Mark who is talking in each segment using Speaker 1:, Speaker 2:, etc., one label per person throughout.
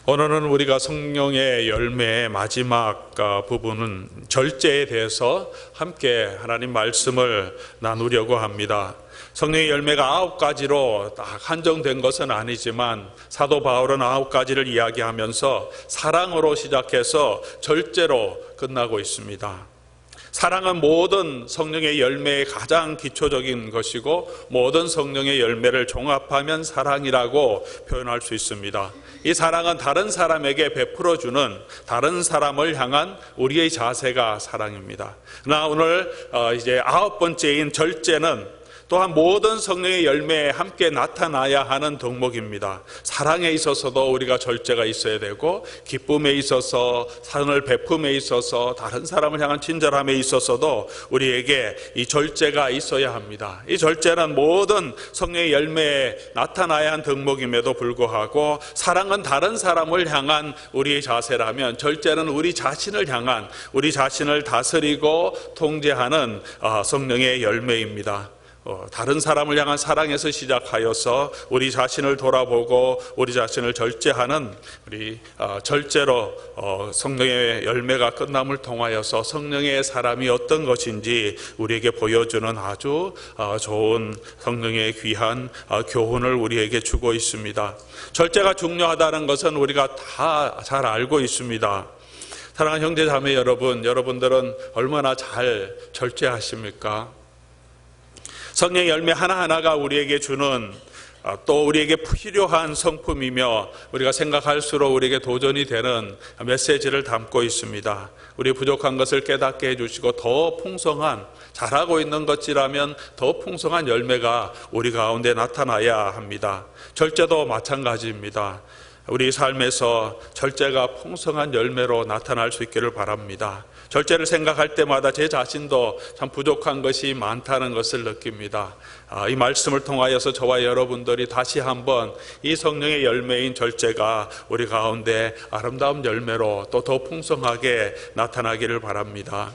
Speaker 1: 오늘은 우리가 성령의 열매의 마지막 부분은 절제에 대해서 함께 하나님 말씀을 나누려고 합니다. 성령의 열매가 9가지로 딱 한정된 것은 아니지만 사도 바울은 9가지를 이야기하면서 사랑으로 시작해서 절제로 끝나고 있습니다. 사랑은 모든 성령의 열매의 가장 기초적인 것이고 모든 성령의 열매를 종합하면 사랑이라고 표현할 수 있습니다. 이 사랑은 다른 사람에게 베풀어주는 다른 사람을 향한 우리의 자세가 사랑입니다. 그러나 오늘 이제 9번째인 절제는 또한 모든 성령의 열매에 함께 나타나야 하는 덕목입니다. 사랑에 있어서도 우리가 절제가 있어야 되고 기쁨에 있어서 사랑을 베품에 있어서 다른 사람을 향한 친절함에 있어서도 우리에게 이 절제가 있어야 합니다. 이 절제는 모든 성령의 열매에 나타나야 하는 덕목임에도 불구하고 사랑은 다른 사람을 향한 우리의 자세라면 절제는 우리 자신을 향한 우리 자신을 다스리고 통제하는 성령의 열매입니다. 다른 사람을 향한 사랑에서 시작하여서 우리 자신을 돌아보고 우리 자신을 절제하는 우리 절제로 성령의 열매가 끝남을 통하여서 성령의 사람이 어떤 것인지 우리에게 보여주는 아주 좋은 성령의 귀한 교훈을 우리에게 주고 있습니다. 절제가 중요하다는 것은 우리가 다 잘 알고 있습니다. 사랑하는 형제 자매 여러분, 여러분들은 얼마나 잘 절제하십니까? 성령의 열매 하나하나가 우리에게 주는 또 우리에게 필요한 성품이며 우리가 생각할수록 우리에게 도전이 되는 메시지를 담고 있습니다. 우리 부족한 것을 깨닫게 해주시고 더 풍성한, 잘하고 있는 것이라면 더 풍성한 열매가 우리 가운데 나타나야 합니다. 절제도 마찬가지입니다. 우리 삶에서 절제가 풍성한 열매로 나타날 수 있기를 바랍니다. 절제를 생각할 때마다 제 자신도 참 부족한 것이 많다는 것을 느낍니다. 이 말씀을 통하여서 저와 여러분들이 다시 한번 이 성령의 열매인 절제가 우리 가운데 아름다운 열매로 또 더 풍성하게 나타나기를 바랍니다.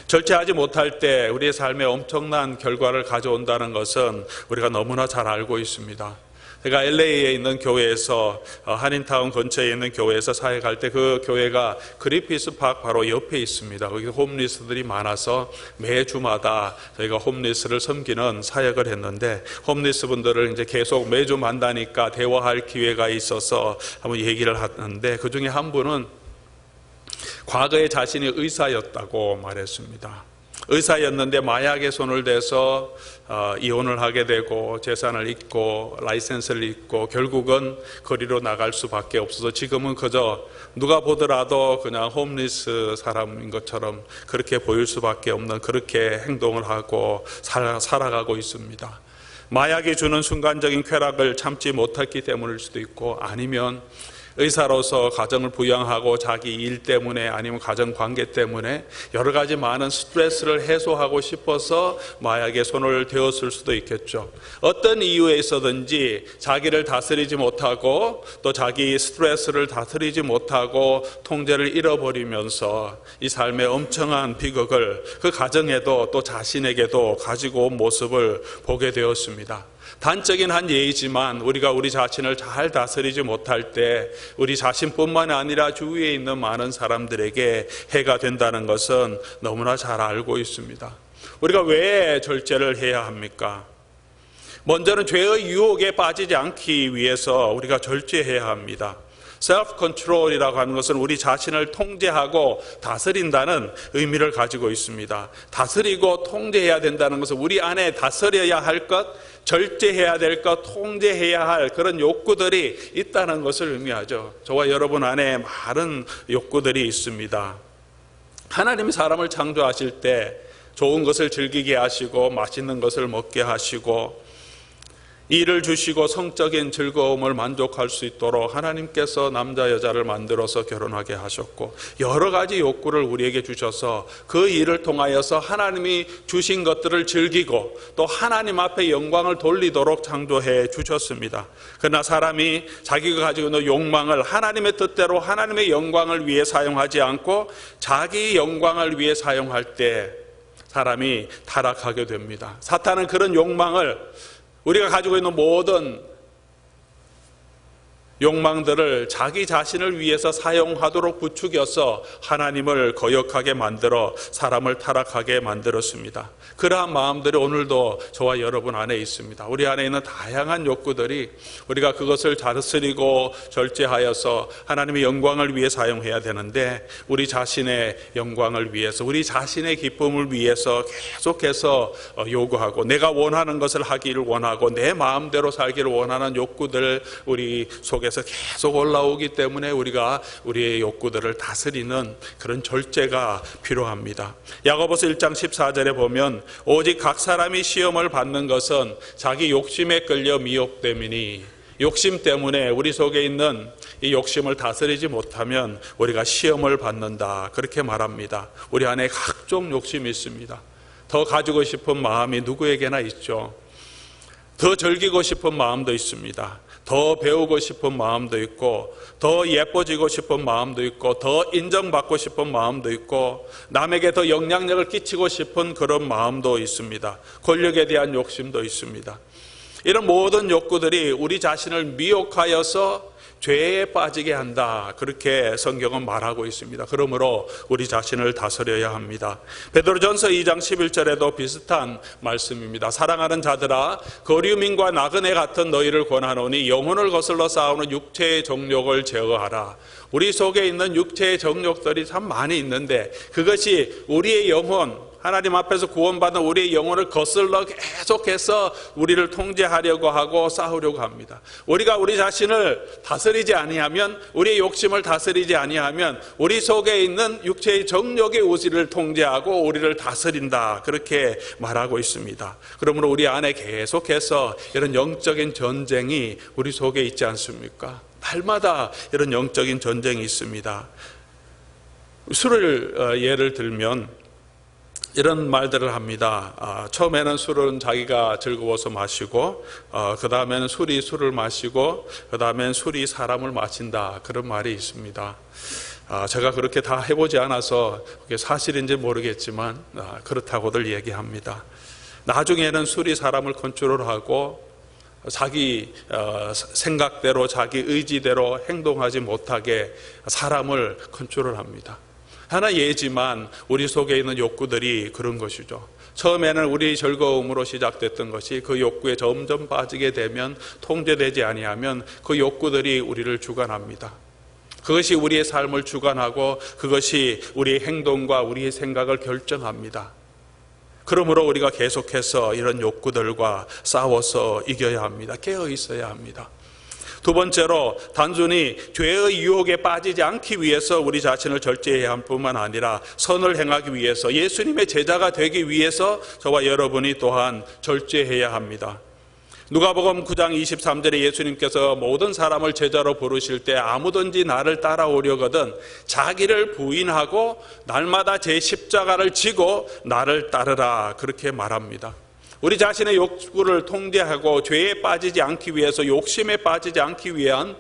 Speaker 1: 절제하지 못할 때 우리의 삶에 엄청난 결과를 가져온다는 것은 우리가 너무나 잘 알고 있습니다. 제가 LA에 있는 교회에서 한인타운 근처에 있는 교회에서 사역할 때 그 교회가 그리피스 파크 바로 옆에 있습니다. 거기 홈리스들이 많아서 매주마다 저희가 홈리스를 섬기는 사역을 했는데 홈리스 분들을 이제 계속 매주 만나니까 대화할 기회가 있어서 한번 얘기를 하는데 그 중에 한 분은 과거에 자신이 의사였다고 말했습니다. 의사였는데 마약에 손을 대서 이혼을 하게 되고 재산을 잃고 라이센스를 잃고 결국은 거리로 나갈 수밖에 없어서 지금은 그저 누가 보더라도 그냥 홈리스 사람인 것처럼 그렇게 보일 수밖에 없는 그렇게 행동을 하고 살아가고 있습니다. 마약이 주는 순간적인 쾌락을 참지 못했기 때문일 수도 있고 아니면 의사로서 가정을 부양하고 자기 일 때문에 아니면 가정 관계 때문에 여러 가지 많은 스트레스를 해소하고 싶어서 마약에 손을 대었을 수도 있겠죠. 어떤 이유에 있어든지 자기를 다스리지 못하고 또 자기 스트레스를 다스리지 못하고 통제를 잃어버리면서 이 삶의 엄청난 비극을 그 가정에도 또 자신에게도 가지고 온 모습을 보게 되었습니다. 단적인 한 예이지만 우리가 우리 자신을 잘 다스리지 못할 때 우리 자신뿐만 아니라 주위에 있는 많은 사람들에게 해가 된다는 것은 너무나 잘 알고 있습니다. 우리가 왜 절제를 해야 합니까? 먼저는 죄의 유혹에 빠지지 않기 위해서 우리가 절제해야 합니다. 셀프 컨트롤이라고 하는 것은 우리 자신을 통제하고 다스린다는 의미를 가지고 있습니다. 다스리고 통제해야 된다는 것은 우리 안에 다스려야 할 것, 절제해야 될 것, 통제해야 할 그런 욕구들이 있다는 것을 의미하죠. 저와 여러분 안에 많은 욕구들이 있습니다. 하나님이 사람을 창조하실 때 좋은 것을 즐기게 하시고 맛있는 것을 먹게 하시고 일을 주시고 성적인 즐거움을 만족할 수 있도록 하나님께서 남자 여자를 만들어서 결혼하게 하셨고 여러 가지 욕구를 우리에게 주셔서 그 일을 통하여서 하나님이 주신 것들을 즐기고 또 하나님 앞에 영광을 돌리도록 창조해 주셨습니다. 그러나 사람이 자기가 가지고 있는 욕망을 하나님의 뜻대로 하나님의 영광을 위해 사용하지 않고 자기 영광을 위해 사용할 때 사람이 타락하게 됩니다. 사탄은 그런 욕망을 우리가 가지고 있는 모든 욕망들을 자기 자신을 위해서 사용하도록 부추겨서 하나님을 거역하게 만들어 사람을 타락하게 만들었습니다. 그러한 마음들이 오늘도 저와 여러분 안에 있습니다. 우리 안에 있는 다양한 욕구들이 우리가 그것을 다스리고 절제하여서 하나님의 영광을 위해 사용해야 되는데, 우리 자신의 영광을 위해서, 우리 자신의 기쁨을 위해서 계속해서 요구하고 내가 원하는 것을 하기를 원하고 내 마음대로 살기를 원하는 욕구들 우리 속에서 계속 올라오기 때문에 우리가 우리의 욕구들을 다스리는 그런 절제가 필요합니다. 야고보서 1장 14절에 보면 오직 각 사람이 시험을 받는 것은 자기 욕심에 끌려 미혹됨이니, 욕심 때문에 우리 속에 있는 이 욕심을 다스리지 못하면 우리가 시험을 받는다, 그렇게 말합니다. 우리 안에 각종 욕심이 있습니다. 더 가지고 싶은 마음이 누구에게나 있죠. 더 즐기고 싶은 마음도 있습니다. 더 배우고 싶은 마음도 있고, 더 예뻐지고 싶은 마음도 있고, 더 인정받고 싶은 마음도 있고, 남에게 더 영향력을 끼치고 싶은 그런 마음도 있습니다. 권력에 대한 욕심도 있습니다. 이런 모든 욕구들이 우리 자신을 미혹하여서 죄에 빠지게 한다, 그렇게 성경은 말하고 있습니다. 그러므로 우리 자신을 다스려야 합니다. 베드로전서 2장 11절에도 비슷한 말씀입니다. 사랑하는 자들아, 거류민과 나그네 같은 너희를 권하노니 영혼을 거슬러 싸우는 육체의 정욕을 제어하라. 우리 속에 있는 육체의 정욕들이 참 많이 있는데, 그것이 우리의 영혼, 하나님 앞에서 구원받은 우리의 영혼을 거슬러 계속해서 우리를 통제하려고 하고 싸우려고 합니다. 우리가 우리 자신을 다스리지 아니하면, 우리의 욕심을 다스리지 아니하면 우리 속에 있는 육체의 정욕이 우리를 통제하고 우리를 다스린다, 그렇게 말하고 있습니다. 그러므로 우리 안에 계속해서 이런 영적인 전쟁이 우리 속에 있지 않습니까? 날마다 이런 영적인 전쟁이 있습니다. 술을 예를 들면 이런 말들을 합니다. 처음에는 술은 자기가 즐거워서 마시고, 그 다음에는 술을 마시고, 그 다음엔 술이 사람을 마신다, 그런 말이 있습니다. 제가 그렇게 다 해보지 않아서 그게 사실인지 모르겠지만 그렇다고들 얘기합니다. 나중에는 술이 사람을 컨트롤하고 자기 생각대로, 자기 의지대로 행동하지 못하게 사람을 컨트롤합니다. 하나 예지만 우리 속에 있는 욕구들이 그런 것이죠. 처음에는 우리 즐거움으로 시작됐던 것이 그 욕구에 점점 빠지게 되면, 통제되지 아니하면 그 욕구들이 우리를 주관합니다. 그것이 우리의 삶을 주관하고 그것이 우리의 행동과 우리의 생각을 결정합니다. 그러므로 우리가 계속해서 이런 욕구들과 싸워서 이겨야 합니다. 깨어 있어야 합니다. 두 번째로, 단순히 죄의 유혹에 빠지지 않기 위해서 우리 자신을 절제해야 할 뿐만 아니라 선을 행하기 위해서, 예수님의 제자가 되기 위해서 저와 여러분이 또한 절제해야 합니다. 누가복음 9장 23절에 예수님께서 모든 사람을 제자로 부르실 때 아무든지 나를 따라오려거든 자기를 부인하고 날마다 제 십자가를 지고 나를 따르라, 그렇게 말합니다. 우리 자신의 욕구를 통제하고 죄에 빠지지 않기 위해서, 욕심에 빠지지 않기 위한,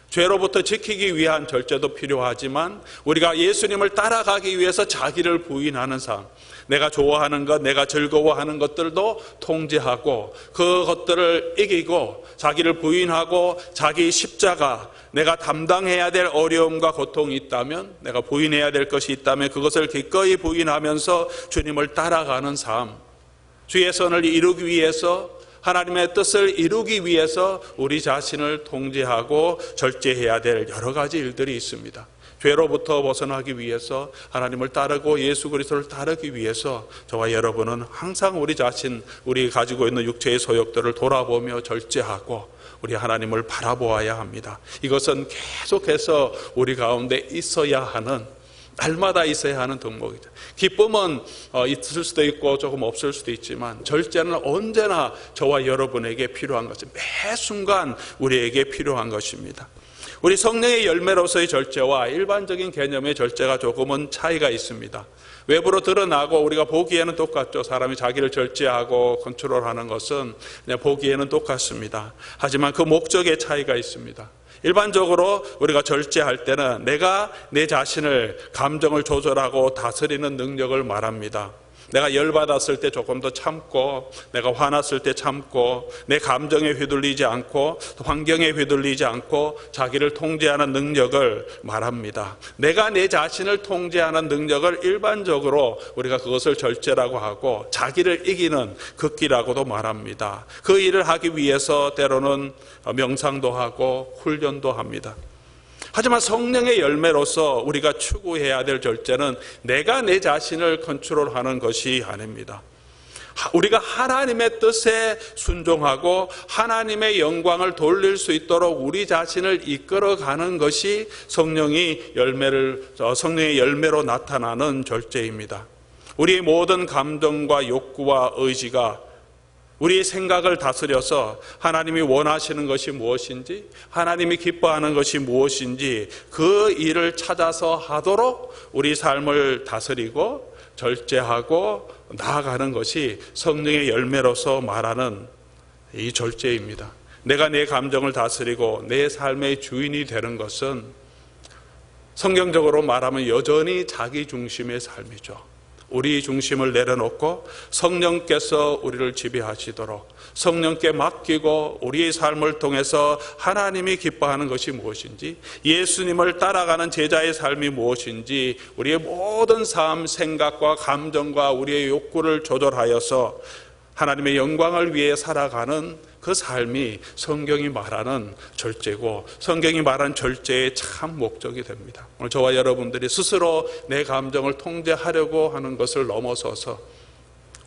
Speaker 1: 죄로부터 지키기 위한 절제도 필요하지만 우리가 예수님을 따라가기 위해서 자기를 부인하는 삶, 내가 좋아하는 것, 내가 즐거워하는 것들도 통제하고 그것들을 이기고 자기를 부인하고 자기 십자가, 내가 담당해야 될 어려움과 고통이 있다면, 내가 부인해야 될 것이 있다면 그것을 기꺼이 부인하면서 주님을 따라가는 삶, 주의 선을 이루기 위해서, 하나님의 뜻을 이루기 위해서 우리 자신을 통제하고 절제해야 될 여러 가지 일들이 있습니다. 죄로부터 벗어나기 위해서, 하나님을 따르고 예수 그리스도를 따르기 위해서 저와 여러분은 항상 우리 자신, 우리 가지고 있는 육체의 소욕들을 돌아보며 절제하고 우리 하나님을 바라보아야 합니다. 이것은 계속해서 우리 가운데 있어야 하는, 날마다 있어야 하는 덕목이죠. 기쁨은 있을 수도 있고 조금 없을 수도 있지만 절제는 언제나 저와 여러분에게 필요한 것입니다. 매 순간 우리에게 필요한 것입니다. 우리 성령의 열매로서의 절제와 일반적인 개념의 절제가 조금은 차이가 있습니다. 외부로 드러나고 우리가 보기에는 똑같죠. 사람이 자기를 절제하고 컨트롤하는 것은 그냥 보기에는 똑같습니다. 하지만 그 목적의 차이가 있습니다. 일반적으로 우리가 절제할 때는 내가 내 자신을, 감정을 조절하고 다스리는 능력을 말합니다. 내가 열받았을 때 조금 더 참고, 내가 화났을 때 참고, 내 감정에 휘둘리지 않고, 환경에 휘둘리지 않고 자기를 통제하는 능력을 말합니다. 내가 내 자신을 통제하는 능력을 일반적으로 우리가 그것을 절제라고 하고 자기를 이기는 극기라고도 말합니다. 그 일을 하기 위해서 때로는 명상도 하고 훈련도 합니다. 하지만 성령의 열매로서 우리가 추구해야 될 절제는 내가 내 자신을 컨트롤하는 것이 아닙니다. 우리가 하나님의 뜻에 순종하고 하나님의 영광을 돌릴 수 있도록 우리 자신을 이끌어가는 것이 성령의 열매로 나타나는 절제입니다. 우리의 모든 감정과 욕구와 의지가 우리의 생각을 다스려서 하나님이 원하시는 것이 무엇인지, 하나님이 기뻐하는 것이 무엇인지 그 일을 찾아서 하도록 우리 삶을 다스리고 절제하고 나아가는 것이 성령의 열매로서 말하는 이 절제입니다. 내가 내 감정을 다스리고 내 삶의 주인이 되는 것은 성경적으로 말하면 여전히 자기 중심의 삶이죠. 우리 중심을 내려놓고 성령께서 우리를 지배하시도록 성령께 맡기고 우리의 삶을 통해서 하나님이 기뻐하는 것이 무엇인지, 예수님을 따라가는 제자의 삶이 무엇인지 우리의 모든 삶, 생각과 감정과 우리의 욕구를 조절하여서 하나님의 영광을 위해 살아가는 그 삶이 성경이 말하는 절제고 성경이 말하는 절제의 참 목적이 됩니다. 오늘 저와 여러분들이 스스로 내 감정을 통제하려고 하는 것을 넘어서서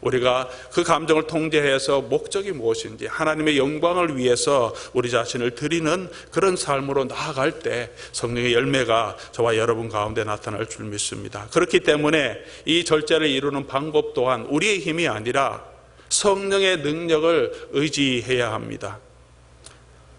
Speaker 1: 우리가 그 감정을 통제해서 목적이 무엇인지 하나님의 영광을 위해서 우리 자신을 드리는 그런 삶으로 나아갈 때 성령의 열매가 저와 여러분 가운데 나타날 줄 믿습니다. 그렇기 때문에 이 절제를 이루는 방법 또한 우리의 힘이 아니라 성령의 능력을 의지해야 합니다.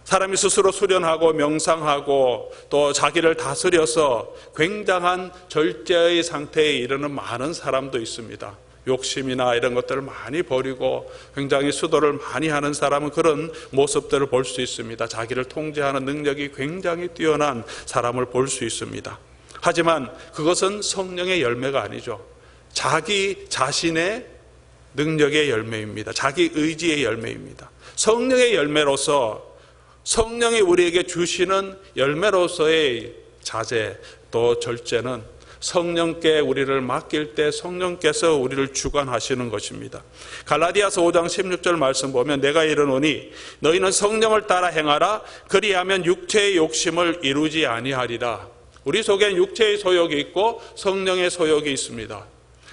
Speaker 1: 사람이 스스로 수련하고 명상하고 또 자기를 다스려서 굉장한 절제의 상태에 이르는 많은 사람도 있습니다. 욕심이나 이런 것들을 많이 버리고 굉장히 수도를 많이 하는 사람은 그런 모습들을 볼 수 있습니다. 자기를 통제하는 능력이 굉장히 뛰어난 사람을 볼 수 있습니다. 하지만 그것은 성령의 열매가 아니죠. 자기 자신의 능력의 열매입니다. 자기 의지의 열매입니다. 성령의 열매로서 성령이 우리에게 주시는 열매로서의 자제 또 절제는 성령께 우리를 맡길 때 성령께서 우리를 주관하시는 것입니다. 갈라디아서 5장 16절 말씀 보면 내가 이르노니 너희는 성령을 따라 행하라 그리하면 육체의 욕심을 이루지 아니하리라. 우리 속엔 육체의 소욕이 있고 성령의 소욕이 있습니다.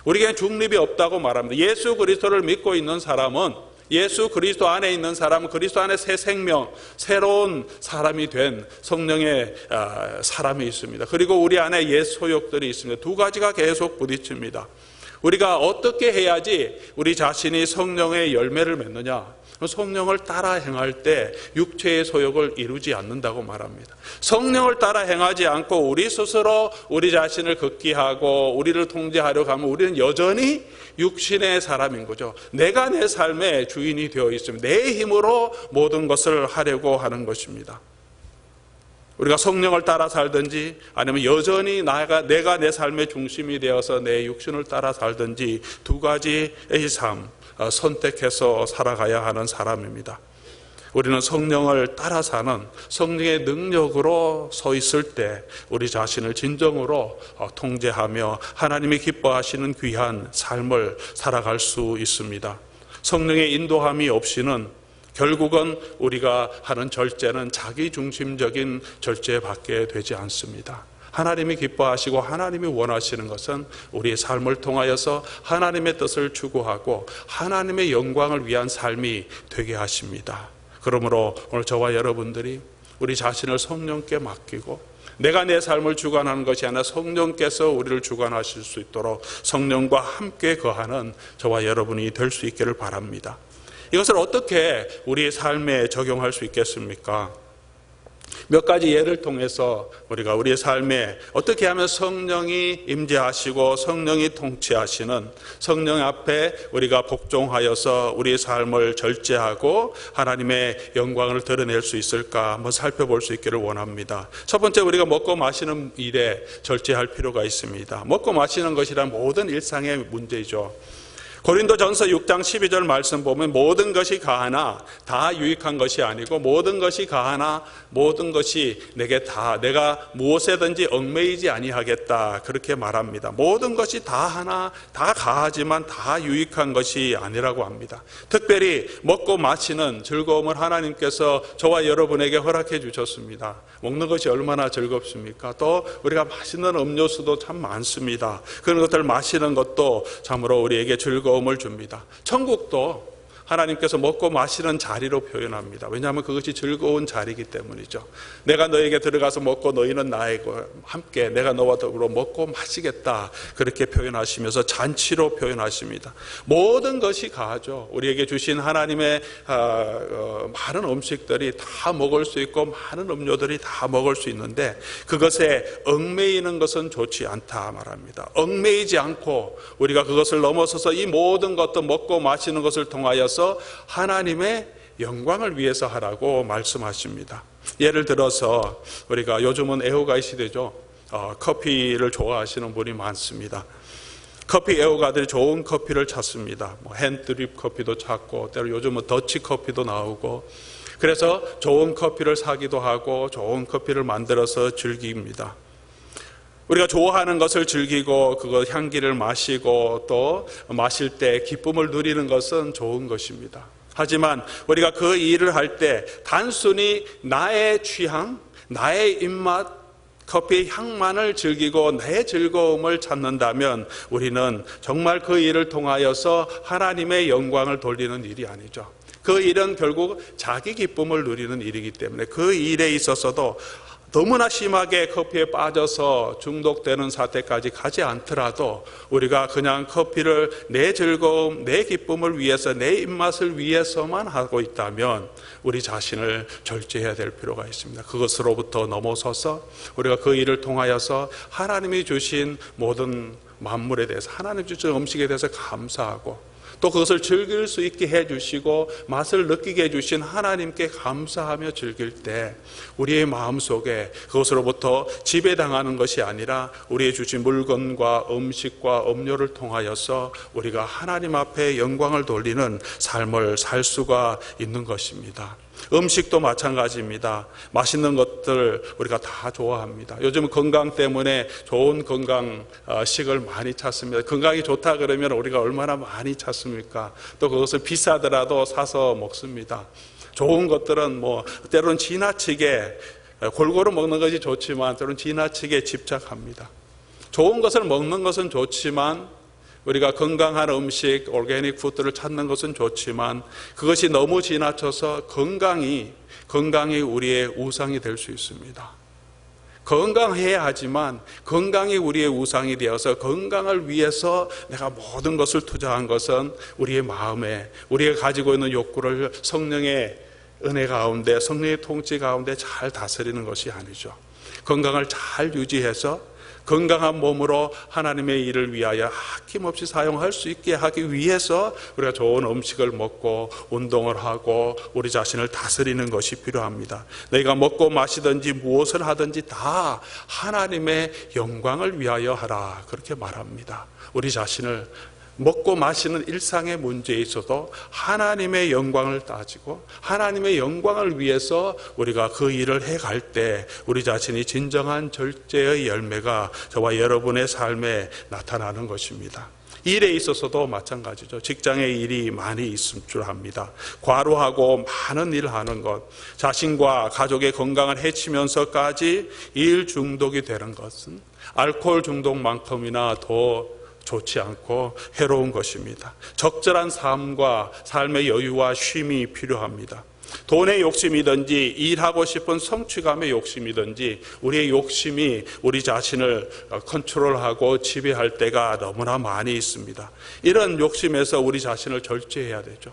Speaker 1: 우리에게 중립이 없다고 말합니다. 예수 그리스도를 믿고 있는 사람은 예수 그리스도 안에 있는 사람은 그리스도 안에 새 생명, 새로운 사람이 된 성령의 사람이 있습니다. 그리고 우리 안에 옛 소욕들이 있습니다. 두 가지가 계속 부딪힙니다. 우리가 어떻게 해야지 우리 자신이 성령의 열매를 맺느냐? 성령을 따라 행할 때 육체의 소욕을 이루지 않는다고 말합니다. 성령을 따라 행하지 않고 우리 스스로 우리 자신을 극기하고 우리를 통제하려고 하면 우리는 여전히 육신의 사람인 거죠. 내가 내 삶의 주인이 되어 있습니다. 내 힘으로 모든 것을 하려고 하는 것입니다. 우리가 성령을 따라 살든지 아니면 여전히 내가 내 삶의 중심이 되어서 내 육신을 따라 살든지 두 가지의 삶 선택해서 살아가야 하는 사람입니다. 우리는 성령을 따라 사는 성령의 능력으로 서 있을 때 우리 자신을 진정으로 통제하며 하나님이 기뻐하시는 귀한 삶을 살아갈 수 있습니다. 성령의 인도함이 없이는 결국은 우리가 하는 절제는 자기중심적인 절제밖에 되지 않습니다. 하나님이 기뻐하시고 하나님이 원하시는 것은 우리의 삶을 통하여서 하나님의 뜻을 추구하고 하나님의 영광을 위한 삶이 되게 하십니다. 그러므로 오늘 저와 여러분들이 우리 자신을 성령께 맡기고 내가 내 삶을 주관하는 것이 아니라 성령께서 우리를 주관하실 수 있도록 성령과 함께 거하는 저와 여러분이 될 수 있기를 바랍니다. 이것을 어떻게 우리의 삶에 적용할 수 있겠습니까? 몇 가지 예를 통해서 우리가 우리의 삶에 어떻게 하면 성령이 임재하시고 성령이 통치하시는 성령 앞에 우리가 복종하여서 우리의 삶을 절제하고 하나님의 영광을 드러낼 수 있을까 한번 살펴볼 수 있기를 원합니다. 첫 번째, 우리가 먹고 마시는 일에 절제할 필요가 있습니다. 먹고 마시는 것이란 모든 일상의 문제이죠. 고린도전서 6장 12절 말씀 보면 모든 것이 가하나 다 유익한 것이 아니고 모든 것이 가하나 모든 것이 내게 다 내가 무엇에든지 얽매이지 아니하겠다 그렇게 말합니다. 모든 것이 다 하나 다 가하지만 다 유익한 것이 아니라고 합니다. 특별히 먹고 마시는 즐거움을 하나님께서 저와 여러분에게 허락해 주셨습니다. 먹는 것이 얼마나 즐겁습니까? 또 우리가 맛있는 음료수도 참 많습니다. 그런 것들 마시는 것도 참으로 우리에게 즐거움을 줍니다. 천국도 하나님께서 먹고 마시는 자리로 표현합니다. 왜냐하면 그것이 즐거운 자리이기 때문이죠. 내가 너에게 들어가서 먹고 너희는 나에게 함께 내가 너와 더불어 먹고 마시겠다 그렇게 표현하시면서 잔치로 표현하십니다. 모든 것이 가하죠. 우리에게 주신 하나님의 많은 음식들이 다 먹을 수 있고 많은 음료들이 다 먹을 수 있는데 그것에 얽매이는 것은 좋지 않다 말합니다. 얽매이지 않고 우리가 그것을 넘어서서 이 모든 것도 먹고 마시는 것을 통하여서 하나님의 영광을 위해서 하라고 말씀하십니다. 예를 들어서 우리가 요즘은 애호가의 시대죠. 커피를 좋아하시는 분이 많습니다. 커피 애호가들이 좋은 커피를 찾습니다. 핸드드립 커피도 찾고 때로 요즘은 더치 커피도 나오고 그래서 좋은 커피를 사기도 하고 좋은 커피를 만들어서 즐깁니다. 우리가 좋아하는 것을 즐기고 그거 향기를 마시고 또 마실 때 기쁨을 누리는 것은 좋은 것입니다. 하지만 우리가 그 일을 할 때 단순히 나의 취향, 나의 입맛, 커피의 향만을 즐기고 내 즐거움을 찾는다면 우리는 정말 그 일을 통하여서 하나님의 영광을 돌리는 일이 아니죠. 그 일은 결국 자기 기쁨을 누리는 일이기 때문에 그 일에 있어서도 너무나 심하게 커피에 빠져서 중독되는 사태까지 가지 않더라도 우리가 그냥 커피를 내 즐거움, 내 기쁨을 위해서 내 입맛을 위해서만 하고 있다면 우리 자신을 절제해야 될 필요가 있습니다. 그것으로부터 넘어서서 우리가 그 일을 통하여서 하나님이 주신 모든 만물에 대해서 하나님 주신 음식에 대해서 감사하고 또 그것을 즐길 수 있게 해주시고 맛을 느끼게 해주신 하나님께 감사하며 즐길 때 우리의 마음속에 그것으로부터 지배당하는 것이 아니라 우리의 주신 물건과 음식과 음료를 통하여서 우리가 하나님 앞에 영광을 돌리는 삶을 살 수가 있는 것입니다. 음식도 마찬가지입니다. 맛있는 것들 우리가 다 좋아합니다. 요즘 건강 때문에 좋은 건강식을 많이 찾습니다. 건강이 좋다 그러면 우리가 얼마나 많이 찾습니까? 또 그것을 비싸더라도 사서 먹습니다. 좋은 것들은 때로는 지나치게 골고루 먹는 것이 좋지만 때로는 지나치게 집착합니다. 좋은 것을 먹는 것은 좋지만 우리가 건강한 음식, 오르가닉 푸드를 찾는 것은 좋지만 그것이 너무 지나쳐서 건강이 우리의 우상이 될 수 있습니다. 건강해야 하지만 건강이 우리의 우상이 되어서 건강을 위해서 내가 모든 것을 투자한 것은 우리의 마음에 우리가 가지고 있는 욕구를 성령의 은혜 가운데 성령의 통치 가운데 잘 다스리는 것이 아니죠. 건강을 잘 유지해서 건강한 몸으로 하나님의 일을 위하여 아낌없이 사용할 수 있게 하기 위해서 우리가 좋은 음식을 먹고 운동을 하고 우리 자신을 다스리는 것이 필요합니다. 너희가 먹고 마시든지 무엇을 하든지 다 하나님의 영광을 위하여 하라 그렇게 말합니다. 우리 자신을 먹고 마시는 일상의 문제에 있어도 하나님의 영광을 따지고 하나님의 영광을 위해서 우리가 그 일을 해갈 때 우리 자신이 진정한 절제의 열매가 저와 여러분의 삶에 나타나는 것입니다. 일에 있어서도 마찬가지죠. 직장에 일이 많이 있을 줄 압니다. 과로하고 많은 일을 하는 것, 자신과 가족의 건강을 해치면서까지 일 중독이 되는 것은 알코올 중독만큼이나 더 좋지 않고 해로운 것입니다. 적절한 삶과 삶의 여유와 쉼이 필요합니다. 돈의 욕심이든지 일하고 싶은 성취감의 욕심이든지 우리의 욕심이 우리 자신을 컨트롤하고 지배할 때가 너무나 많이 있습니다. 이런 욕심에서 우리 자신을 절제해야 되죠.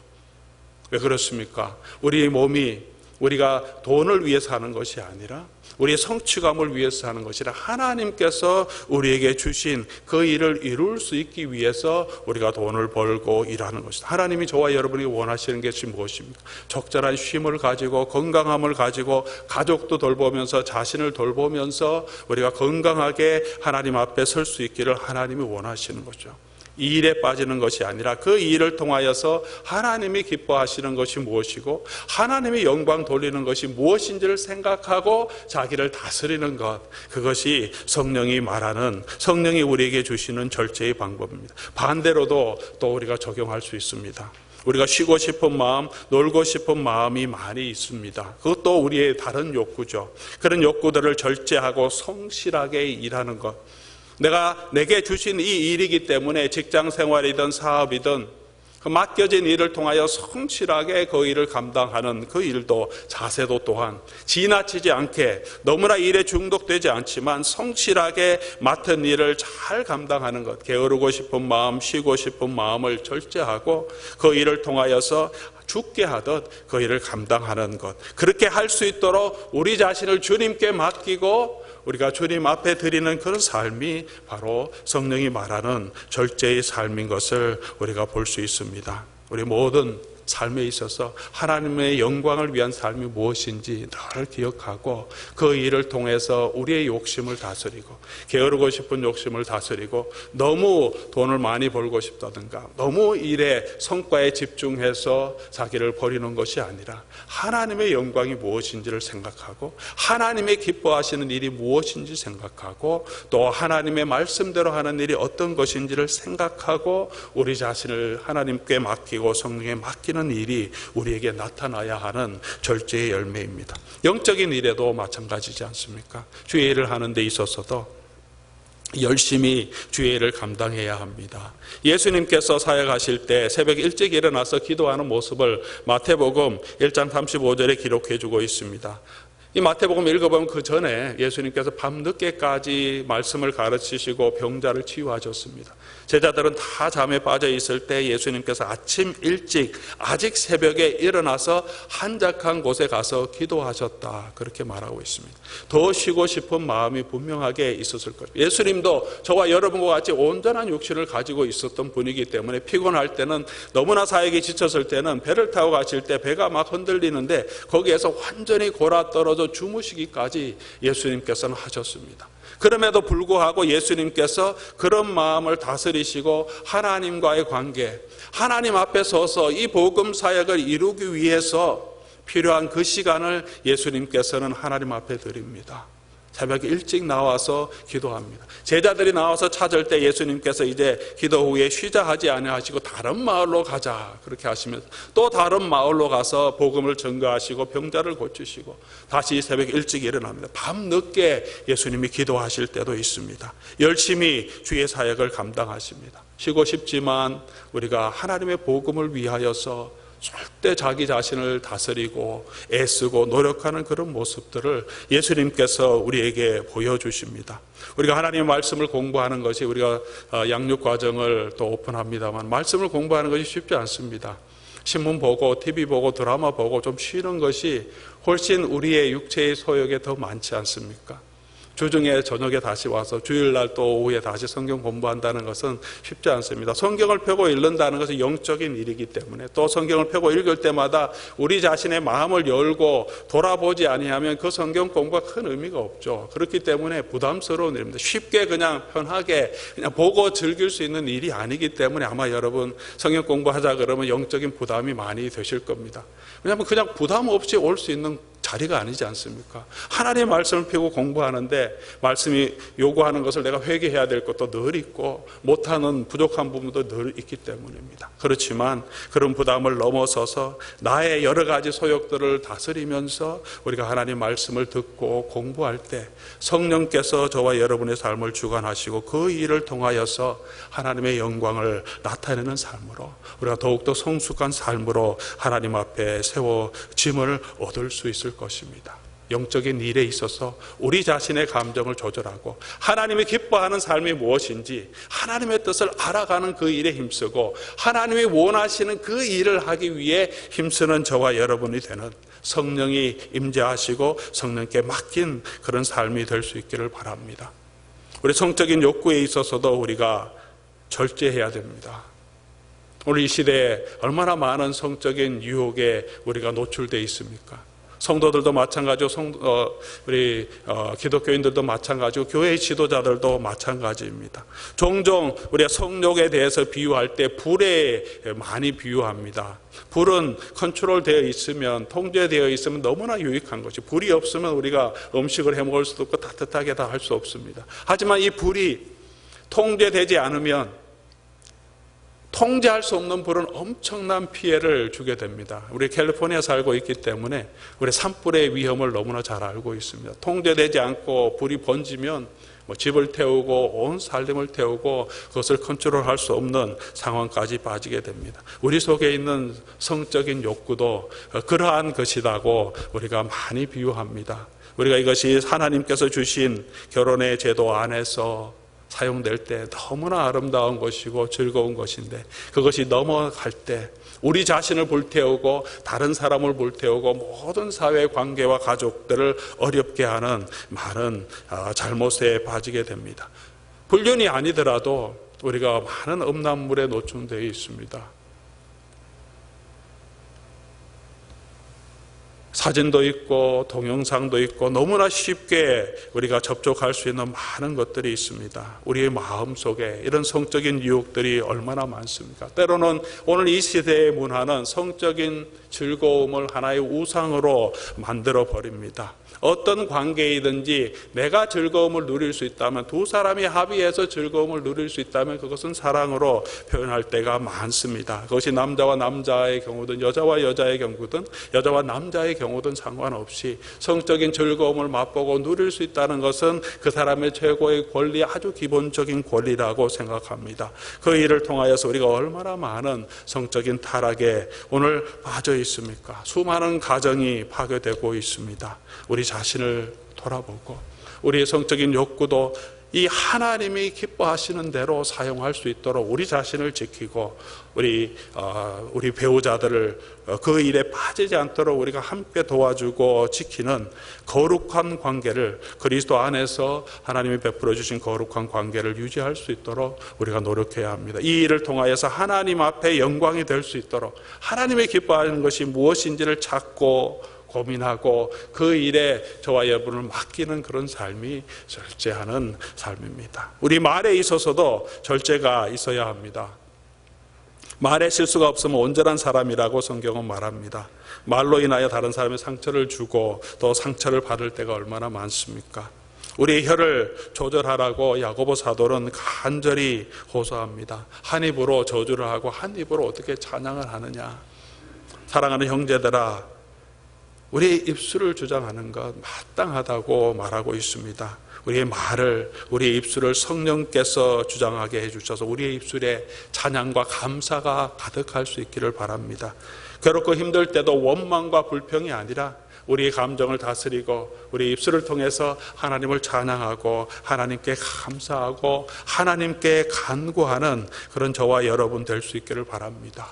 Speaker 1: 왜 그렇습니까? 우리의 몸이 우리가 돈을 위해서 하는 것이 아니라 우리의 성취감을 위해서 하는 것이라 하나님께서 우리에게 주신 그 일을 이룰 수 있기 위해서 우리가 돈을 벌고 일하는 것이다. 하나님이 저와 여러분이 원하시는 것이 무엇입니까? 적절한 쉼을 가지고 건강함을 가지고 가족도 돌보면서 자신을 돌보면서 우리가 건강하게 하나님 앞에 설 수 있기를 하나님이 원하시는 거죠. 이 일에 빠지는 것이 아니라 그 일을 통하여서 하나님이 기뻐하시는 것이 무엇이고 하나님이 영광 돌리는 것이 무엇인지를 생각하고 자기를 다스리는 것, 그것이 성령이 말하는, 성령이 우리에게 주시는 절제의 방법입니다. 반대로도 또 우리가 적용할 수 있습니다. 우리가 쉬고 싶은 마음, 놀고 싶은 마음이 많이 있습니다. 그것도 우리의 다른 욕구죠. 그런 욕구들을 절제하고 성실하게 일하는 것, 내게 주신 이 일이기 때문에 직장 생활이든 사업이든 그 맡겨진 일을 통하여 성실하게 그 일을 감당하는 그 일도, 자세도 또한 지나치지 않게, 너무나 일에 중독되지 않지만 성실하게 맡은 일을 잘 감당하는 것, 게으르고 싶은 마음, 쉬고 싶은 마음을 절제하고 그 일을 통하여서 죽게 하듯 그 일을 감당하는 것, 그렇게 할 수 있도록 우리 자신을 주님께 맡기고 우리가 주님 앞에 드리는 그런 삶이 바로 성령이 말하는 절제의 삶인 것을 우리가 볼 수 있습니다. 우리 모든 삶에 있어서 하나님의 영광을 위한 삶이 무엇인지 늘 기억하고 그 일을 통해서 우리의 욕심을 다스리고, 게으르고 싶은 욕심을 다스리고, 너무 돈을 많이 벌고 싶다든가 너무 일에 성과에 집중해서 자기를 버리는 것이 아니라 하나님의 영광이 무엇인지를 생각하고 하나님의 기뻐하시는 일이 무엇인지 생각하고 또 하나님의 말씀대로 하는 일이 어떤 것인지를 생각하고 우리 자신을 하나님께 맡기고 성령에 맡기는 일이 우리에게 나타나야 하는 절제의 열매입니다. 영적인 일에도 마찬가지지 않습니까? 주의 일을 하는 데 있어서도 열심히 주의 일을 감당해야 합니다. 예수님께서 사역하실 때 새벽 일찍 일어나서 기도하는 모습을 마태복음 1장 35절에 기록해 주고 있습니다. 이 마태복음 읽어보면 그 전에 예수님께서 밤늦게까지 말씀을 가르치시고 병자를 치유하셨습니다. 제자들은 다 잠에 빠져 있을 때 예수님께서 아침 일찍 아직 새벽에 일어나서 한적한 곳에 가서 기도하셨다, 그렇게 말하고 있습니다. 더 쉬고 싶은 마음이 분명하게 있었을 것입니다. 예수님도 저와 여러분과 같이 온전한 육신을 가지고 있었던 분이기 때문에 피곤할 때는, 너무나 사역이 지쳤을 때는 배를 타고 가실 때 배가 막 흔들리는데 거기에서 완전히 골아떨어져 주무시기까지 예수님께서는 하셨습니다. 그럼에도 불구하고 예수님께서 그런 마음을 다스리시고 하나님과의 관계, 하나님 앞에 서서 이 복음 사역을 이루기 위해서 필요한 그 시간을 예수님께서는 하나님 앞에 드립니다. 새벽에 일찍 나와서 기도합니다. 제자들이 나와서 찾을 때 예수님께서 이제 기도 후에 쉬자 하지 아니하시고 다른 마을로 가자, 그렇게 하시면서 또 다른 마을로 가서 복음을 전가하시고 병자를 고치시고 다시 새벽에 일찍 일어납니다. 밤늦게 예수님이 기도하실 때도 있습니다. 열심히 주의 사역을 감당하십니다. 쉬고 싶지만 우리가 하나님의 복음을 위하여서 절대 자기 자신을 다스리고 애쓰고 노력하는 그런 모습들을 예수님께서 우리에게 보여주십니다. 우리가 하나님의 말씀을 공부하는 것이, 우리가 양육 과정을 또 오픈합니다만 말씀을 공부하는 것이 쉽지 않습니다. 신문 보고 TV 보고 드라마 보고 좀 쉬는 것이 훨씬 우리의 육체의 소욕에 더 많지 않습니까? 주중에 저녁에 다시 와서 주일날 또 오후에 다시 성경 공부한다는 것은 쉽지 않습니다. 성경을 펴고 읽는다는 것은 영적인 일이기 때문에, 또 성경을 펴고 읽을 때마다 우리 자신의 마음을 열고 돌아보지 아니하면 그 성경 공부가 큰 의미가 없죠. 그렇기 때문에 부담스러운 일입니다. 쉽게 그냥 편하게 그냥 보고 즐길 수 있는 일이 아니기 때문에 아마 여러분 성경 공부하자 그러면 영적인 부담이 많이 되실 겁니다. 왜냐하면 그냥 부담 없이 올 수 있는 자리가 아니지 않습니까? 하나님의 말씀을 펴고 공부하는데 말씀이 요구하는 것을 내가 회개해야 될 것도 늘 있고 못하는 부족한 부분도 늘 있기 때문입니다. 그렇지만 그런 부담을 넘어서서 나의 여러 가지 소욕들을 다스리면서 우리가 하나님의 말씀을 듣고 공부할 때 성령께서 저와 여러분의 삶을 주관하시고 그 일을 통하여서 하나님의 영광을 나타내는 삶으로, 우리가 더욱더 성숙한 삶으로 하나님 앞에 세워짐을 얻을 수 있을 것입니다. 영적인 일에 있어서 우리 자신의 감정을 조절하고 하나님이 기뻐하는 삶이 무엇인지 하나님의 뜻을 알아가는 그 일에 힘쓰고 하나님이 원하시는 그 일을 하기 위해 힘쓰는 저와 여러분이 되는, 성령이 임재하시고 성령께 맡긴 그런 삶이 될 수 있기를 바랍니다. 우리 성적인 욕구에 있어서도 우리가 절제해야 됩니다. 오늘 이 시대에 얼마나 많은 성적인 유혹에 우리가 노출되어 있습니까? 성도들도 마찬가지고 우리 기독교인들도 마찬가지고 교회의 지도자들도 마찬가지입니다. 종종 우리가 성욕에 대해서 비유할 때 불에 많이 비유합니다. 불은 컨트롤되어 있으면, 통제되어 있으면 너무나 유익한 것이, 불이 없으면 우리가 음식을 해 먹을 수도 없고 따뜻하게 다 할 수 없습니다. 하지만 이 불이 통제되지 않으면, 통제할 수 없는 불은 엄청난 피해를 주게 됩니다. 우리 캘리포니아에 살고 있기 때문에 우리 산불의 위험을 너무나 잘 알고 있습니다. 통제되지 않고 불이 번지면 집을 태우고 온 살림을 태우고 그것을 컨트롤할 수 없는 상황까지 빠지게 됩니다. 우리 속에 있는 성적인 욕구도 그러한 것이라고 우리가 많이 비유합니다. 우리가 이것이 하나님께서 주신 결혼의 제도 안에서 사용될 때 너무나 아름다운 것이고 즐거운 것인데, 그것이 넘어갈 때 우리 자신을 불태우고 다른 사람을 불태우고 모든 사회 관계와 가족들을 어렵게 하는 많은 잘못에 빠지게 됩니다. 불륜이 아니더라도 우리가 많은 음란물에 노출되어 있습니다. 사진도 있고 동영상도 있고 너무나 쉽게 우리가 접촉할 수 있는 많은 것들이 있습니다. 우리의 마음속에 이런 성적인 유혹들이 얼마나 많습니까? 때로는 오늘 이 시대의 문화는 성적인 즐거움을 하나의 우상으로 만들어 버립니다. 어떤 관계이든지 내가 즐거움을 누릴 수 있다면, 두 사람이 합의해서 즐거움을 누릴 수 있다면 그것은 사랑으로 표현할 때가 많습니다. 그것이 남자와 남자의 경우든 여자와 여자의 경우든 여자와 남자의 경우든 상관없이 성적인 즐거움을 맛보고 누릴 수 있다는 것은 그 사람의 최고의 권리, 아주 기본적인 권리라고 생각합니다. 그 일을 통하여서 우리가 얼마나 많은 성적인 타락에 오늘 빠져 있습니까? 수많은 가정이 파괴되고 있습니다. 우리 자신을 돌아보고 우리의 성적인 욕구도 이 하나님이 기뻐하시는 대로 사용할 수 있도록 우리 자신을 지키고 우리 배우자들을 그 일에 빠지지 않도록 우리가 함께 도와주고 지키는 거룩한 관계를, 그리스도 안에서 하나님이 베풀어 주신 거룩한 관계를 유지할 수 있도록 우리가 노력해야 합니다. 이 일을 통하여서 하나님 앞에 영광이 될 수 있도록, 하나님이 기뻐하는 것이 무엇인지를 찾고 고민하고 그 일에 저와 여러분을 맡기는 그런 삶이 절제하는 삶입니다. 우리 말에 있어서도 절제가 있어야 합니다. 말에 실수가 없으면 온전한 사람이라고 성경은 말합니다. 말로 인하여 다른 사람의 상처를 주고 또 상처를 받을 때가 얼마나 많습니까? 우리의 혀를 조절하라고 야고보 사도는 간절히 호소합니다. 한 입으로 저주를 하고 한 입으로 어떻게 찬양을 하느냐. 사랑하는 형제들아, 우리의 입술을 주장하는 것 마땅하다고 말하고 있습니다. 우리의 말을, 우리의 입술을 성령께서 주장하게 해주셔서 우리의 입술에 찬양과 감사가 가득할 수 있기를 바랍니다. 괴롭고 힘들 때도 원망과 불평이 아니라 우리의 감정을 다스리고 우리 입술을 통해서 하나님을 찬양하고 하나님께 감사하고 하나님께 간구하는 그런 저와 여러분 될 수 있기를 바랍니다.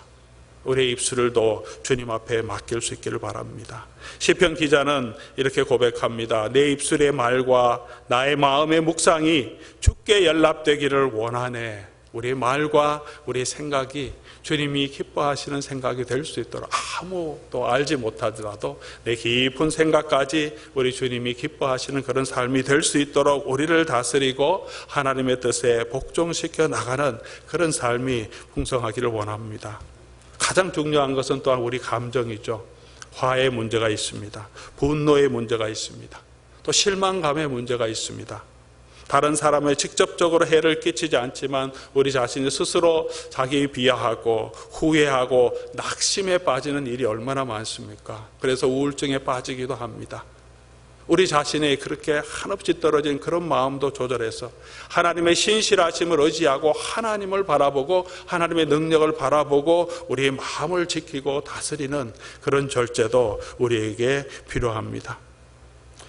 Speaker 1: 우리의 입술을 또 주님 앞에 맡길 수 있기를 바랍니다. 시편 기자는 이렇게 고백합니다. 내 입술의 말과 나의 마음의 묵상이 주께 연락되기를 원하네. 우리의 말과 우리의 생각이 주님이 기뻐하시는 생각이 될 수 있도록, 아무도 알지 못하더라도 내 깊은 생각까지 우리 주님이 기뻐하시는 그런 삶이 될 수 있도록 우리를 다스리고 하나님의 뜻에 복종시켜 나가는 그런 삶이 풍성하기를 원합니다. 가장 중요한 것은 또한 우리 감정이죠. 화의 문제가 있습니다. 분노의 문제가 있습니다. 또 실망감의 문제가 있습니다. 다른 사람에 직접적으로 해를 끼치지 않지만 우리 자신이 스스로 자기 비하하고 후회하고 낙심에 빠지는 일이 얼마나 많습니까? 그래서 우울증에 빠지기도 합니다. 우리 자신이 그렇게 한없이 떨어진 그런 마음도 조절해서 하나님의 신실하심을 의지하고 하나님을 바라보고 하나님의 능력을 바라보고 우리의 마음을 지키고 다스리는 그런 절제도 우리에게 필요합니다.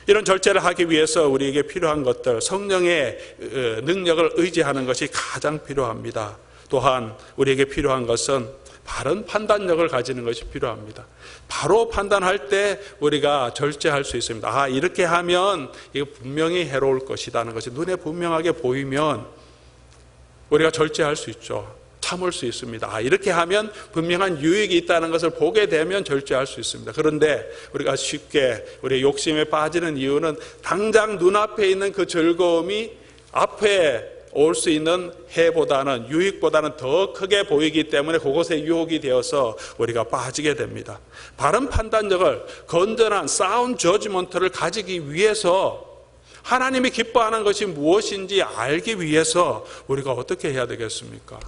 Speaker 1: 이런 절제를 하기 위해서 우리에게 필요한 것들, 성령의 능력을 의지하는 것이 가장 필요합니다. 또한 우리에게 필요한 것은 바른 판단력을 가지는 것이 필요합니다. 바로 판단할 때 우리가 절제할 수 있습니다. 이렇게 하면 이거 분명히 해로울 것이라는 것이 눈에 분명하게 보이면 우리가 절제할 수 있죠. 참을 수 있습니다. 이렇게 하면 분명한 유익이 있다는 것을 보게 되면 절제할 수 있습니다. 그런데 우리가 쉽게 우리의 욕심에 빠지는 이유는 당장 눈앞에 있는 그 즐거움이 앞에 올 수 있는 해보다는, 유익보다는 더 크게 보이기 때문에 그것에 유혹이 되어서 우리가 빠지게 됩니다. 바른 판단력을, 건전한 사운드 저지먼트를 가지기 위해서, 하나님이 기뻐하는 것이 무엇인지 알기 위해서 우리가 어떻게 해야 되겠습니까?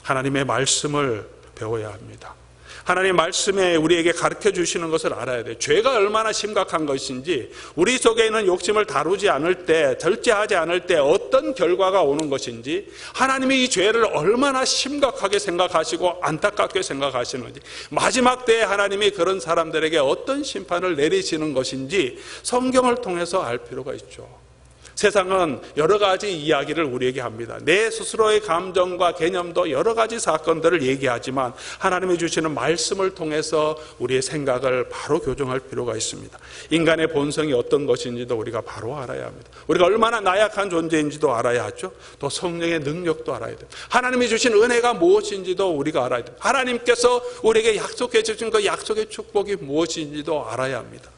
Speaker 1: 하나님의 말씀을 배워야 합니다. 하나님의 말씀에 우리에게 가르쳐 주시는 것을 알아야 돼요. 죄가 얼마나 심각한 것인지, 우리 속에 있는 욕심을 다루지 않을 때, 절제하지 않을 때 어떤 결과가 오는 것인지, 하나님이 이 죄를 얼마나 심각하게 생각하시고 안타깝게 생각하시는지, 마지막 때에 하나님이 그런 사람들에게 어떤 심판을 내리시는 것인지 성경을 통해서 알 필요가 있죠. 세상은 여러 가지 이야기를 우리에게 합니다. 내 스스로의 감정과 개념도 여러 가지 사건들을 얘기하지만 하나님이 주시는 말씀을 통해서 우리의 생각을 바로 교정할 필요가 있습니다. 인간의 본성이 어떤 것인지도 우리가 바로 알아야 합니다. 우리가 얼마나 나약한 존재인지도 알아야 하죠. 또 성령의 능력도 알아야 돼요. 하나님이 주신 은혜가 무엇인지도 우리가 알아야 돼요. 하나님께서 우리에게 약속해 주신 그 약속의 축복이 무엇인지도 알아야 합니다.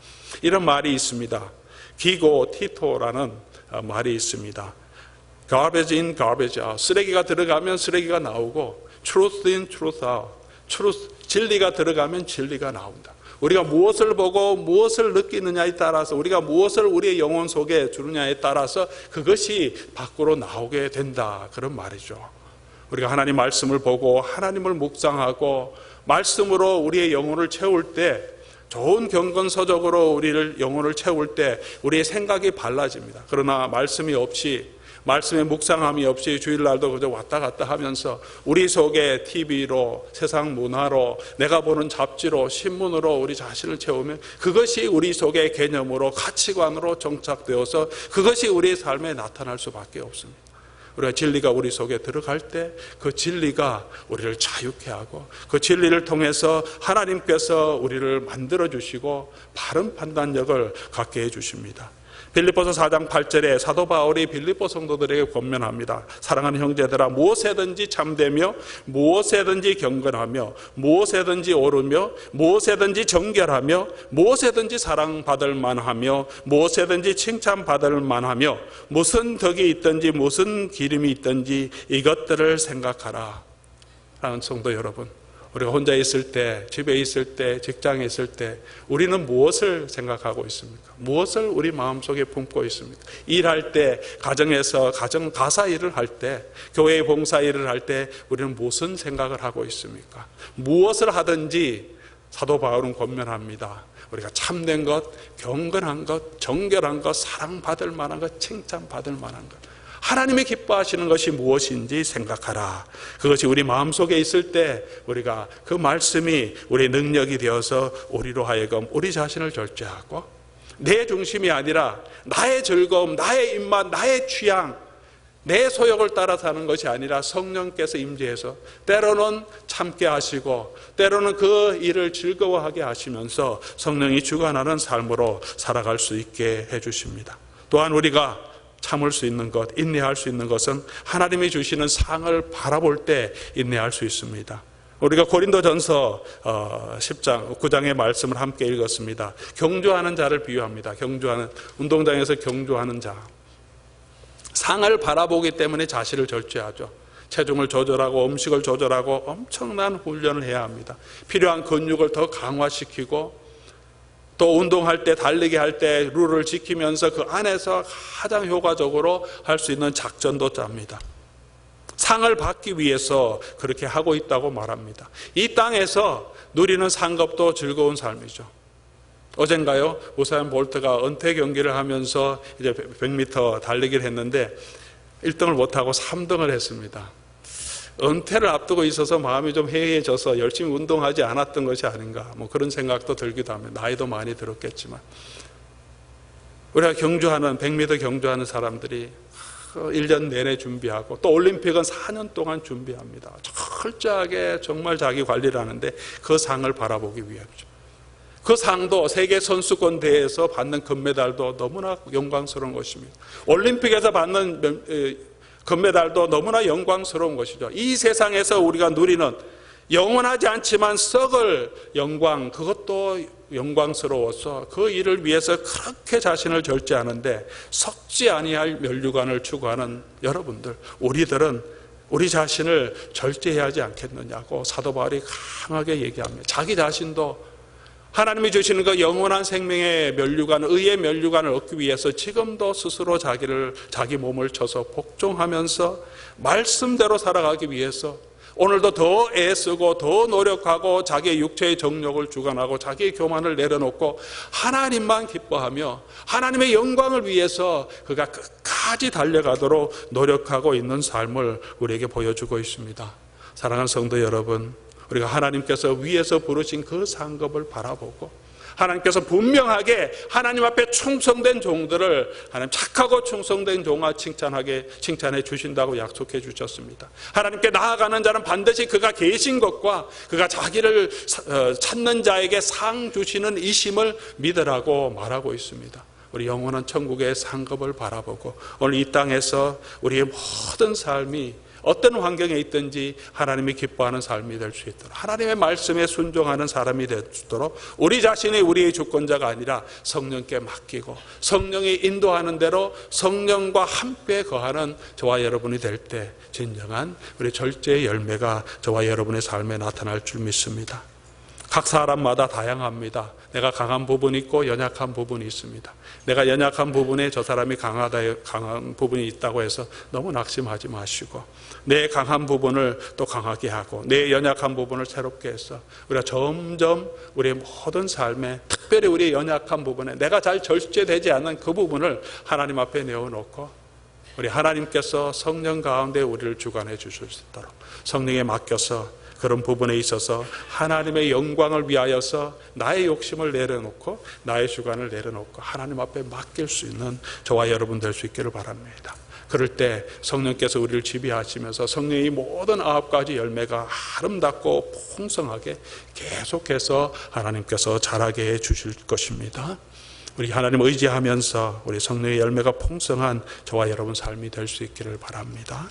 Speaker 1: 이런 말이 있습니다. 기고 티토라는 말이 있습니다. Garbage in, garbage out. 쓰레기가 들어가면 쓰레기가 나오고, truth in, truth out. 진리가 들어가면 진리가 나온다. 우리가 무엇을 보고 무엇을 느끼느냐에 따라서, 우리가 무엇을 우리의 영혼 속에 두느냐에 따라서 그것이 밖으로 나오게 된다. 그런 말이죠. 우리가 하나님 말씀을 보고 하나님을 묵상하고 말씀으로 우리의 영혼을 채울 때, 좋은 경건서적으로 우리를 영혼을 채울 때 우리의 생각이 달라집니다. 그러나 말씀이 없이, 말씀의 묵상함이 없이 주일날도 그저 왔다 갔다 하면서 우리 속에 TV로, 세상 문화로, 내가 보는 잡지로, 신문으로 우리 자신을 채우면 그것이 우리 속의 개념으로, 가치관으로 정착되어서 그것이 우리의 삶에 나타날 수밖에 없습니다. 우리가 진리가 우리 속에 들어갈 때 그 진리가 우리를 자유케 하고, 그 진리를 통해서 하나님께서 우리를 만들어 주시고 바른 판단력을 갖게 해 주십니다. 빌립보서 4장 8절에 사도 바울이 빌립보 성도들에게 권면합니다. 사랑하는 형제들아, 무엇에든지 참되며 무엇에든지 경건하며 무엇에든지 옳으며 무엇에든지 정결하며 무엇에든지 사랑받을 만하며 무엇에든지 칭찬받을 만하며 무슨 덕이 있든지 무슨 기름이 있든지 이것들을 생각하라. 라는 성도 여러분, 우리가 혼자 있을 때, 집에 있을 때, 직장에 있을 때 우리는 무엇을 생각하고 있습니까? 무엇을 우리 마음속에 품고 있습니까? 일할 때, 가정에서 가사 일을 할 때, 교회 봉사 일을 할 때 우리는 무슨 생각을 하고 있습니까? 무엇을 하든지 사도 바울은 권면합니다. 우리가 참된 것, 경건한 것, 정결한 것, 사랑받을 만한 것, 칭찬받을 만한 것, 하나님이 기뻐하시는 것이 무엇인지 생각하라. 그것이 우리 마음속에 있을 때 우리가 그 말씀이 우리의 능력이 되어서 우리로 하여금 우리 자신을 절제하고, 내 중심이 아니라 나의 즐거움, 나의 입맛, 나의 취향, 내 소욕을 따라 사는 것이 아니라 성령께서 임재해서 때로는 참게 하시고 때로는 그 일을 즐거워하게 하시면서 성령이 주관하는 삶으로 살아갈 수 있게 해주십니다. 또한 우리가 참을 수 있는 것, 인내할 수 있는 것은 하나님이 주시는 상을 바라볼 때 인내할 수 있습니다. 우리가 고린도전서 10장 9장의 말씀을 함께 읽었습니다. 경주하는 자를 비유합니다. 경주하는, 운동장에서 경주하는 자, 상을 바라보기 때문에 자신을 절제하죠. 체중을 조절하고 음식을 조절하고 엄청난 훈련을 해야 합니다. 필요한 근육을 더 강화시키고, 또 운동할 때, 달리기 할 때 룰을 지키면서 그 안에서 가장 효과적으로 할 수 있는 작전도 짭니다. 상을 받기 위해서 그렇게 하고 있다고 말합니다. 이 땅에서 누리는 상급도 즐거운 삶이죠. 어젠가요, 우사인 볼트가 은퇴 경기를 하면서 이제 100m 달리기를 했는데 1등을 못하고 3등을 했습니다. 은퇴를 앞두고 있어서 마음이 좀 해이해져서 열심히 운동하지 않았던 것이 아닌가, 뭐 그런 생각도 들기도 합니다. 나이도 많이 들었겠지만 우리가 경주하는, 100m 경주하는 사람들이 1년 내내 준비하고, 또 올림픽은 4년 동안 준비합니다. 철저하게 정말 자기 관리를 하는데 그 상을 바라보기 위함이죠. 그 상도 세계 선수권 대회에서 받는 금메달도 너무나 영광스러운 것입니다. 올림픽에서 받는 금메달도 너무나 영광스러운 것이죠. 이 세상에서 우리가 누리는 영원하지 않지만 썩을 영광, 그것도 영광스러워서 그 일을 위해서 그렇게 자신을 절제하는데 썩지 아니할 면류관을 추구하는 여러분들, 우리들은 우리 자신을 절제해야 하지 않겠느냐고 사도 바울이 강하게 얘기합니다. 자기 자신도 하나님이 주시는 그 영원한 생명의 면류관, 의의 면류관을 얻기 위해서 지금도 스스로 자기 몸을 쳐서 복종하면서 말씀대로 살아가기 위해서 오늘도 더 애쓰고 더 노력하고 자기의 육체의 정욕을 주관하고 자기의 교만을 내려놓고 하나님만 기뻐하며 하나님의 영광을 위해서 그가 끝까지 달려가도록 노력하고 있는 삶을 우리에게 보여주고 있습니다. 사랑하는 성도 여러분, 우리가 하나님께서 위에서 부르신 그 상급을 바라보고 하나님께서 분명하게 하나님 앞에 충성된 종들을 하나님 착하고 충성된 종아 칭찬해 주신다고 약속해 주셨습니다. 하나님께 나아가는 자는 반드시 그가 계신 것과 그가 자기를 찾는 자에게 상 주시는 이심을 믿으라고 말하고 있습니다. 우리 영원한 천국의 상급을 바라보고 오늘 이 땅에서 우리의 모든 삶이 어떤 환경에 있든지 하나님이 기뻐하는 삶이 될 수 있도록 하나님의 말씀에 순종하는 사람이 될 수 있도록 우리 자신이 우리의 주권자가 아니라 성령께 맡기고 성령이 인도하는 대로 성령과 함께 거하는 저와 여러분이 될 때 진정한 우리 절제의 열매가 저와 여러분의 삶에 나타날 줄 믿습니다. 각 사람마다 다양합니다. 내가 강한 부분이 있고 연약한 부분이 있습니다. 내가 연약한 부분에 저 사람이 강한 부분이 있다고 해서 너무 낙심하지 마시고 내 강한 부분을 또 강하게 하고 내 연약한 부분을 새롭게 해서 우리가 점점 우리의 모든 삶에 특별히 우리의 연약한 부분에 내가 잘 절제되지 않는 그 부분을 하나님 앞에 내어놓고 우리 하나님께서 성령 가운데 우리를 주관해 주실 수 있도록 성령에 맡겨서 그런 부분에 있어서 하나님의 영광을 위하여서 나의 욕심을 내려놓고 나의 주관을 내려놓고 하나님 앞에 맡길 수 있는 저와 여러분 될 수 있기를 바랍니다. 그럴 때 성령께서 우리를 지배하시면서 성령의 모든 9가지 열매가 아름답고 풍성하게 계속해서 하나님께서 자라게 해 주실 것입니다. 우리 하나님 의지하면서 우리 성령의 열매가 풍성한 저와 여러분 삶이 될 수 있기를 바랍니다.